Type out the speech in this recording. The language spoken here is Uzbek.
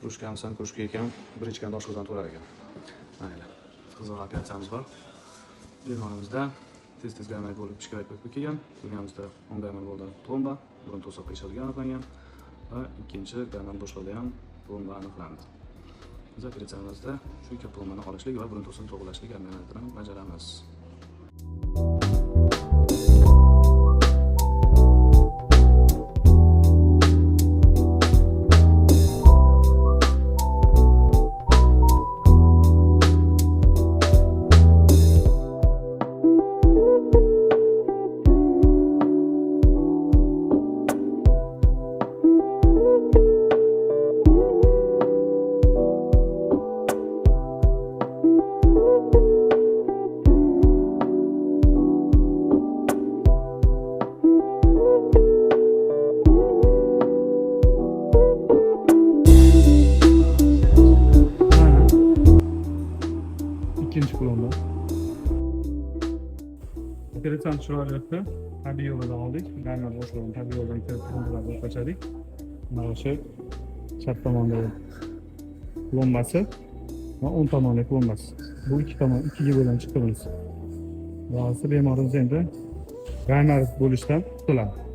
Krujkamisan krujka ekan, bir ichganda oshqozon to'lar ekan. Mayli. Qizg'in operatsiyamiz bor. Bemorimiz tez gaymay bo'lib shikoyat qilib kelgan. Ko'rganimizda 10 gaymay bo'ldi plomba, burun to'siq qiyshalgani aniqlangan va ikkinchi gaymay bo'shlig'ida ham plomba aniqlandi. Biz operatsiyamizda shu ikki plombani olishlik va burun to'siqni to'g'rilashlik amaliyotini bajaramiz. İkinci plomba. Operatsiyon chiroyli o'tdi. Tabiiy yo'ldan oldik. Gaymay boshlig'ini tabiiy yo'ldan kirib plombalarni o'tkachadik. Mana shu chap tomondagi plombasi va o'ng tomondagi plombasi. Bu ikkiga bo'linib chiqdi bunisi. Bemorimiz endi gaymay bo'lishdan qutuladi.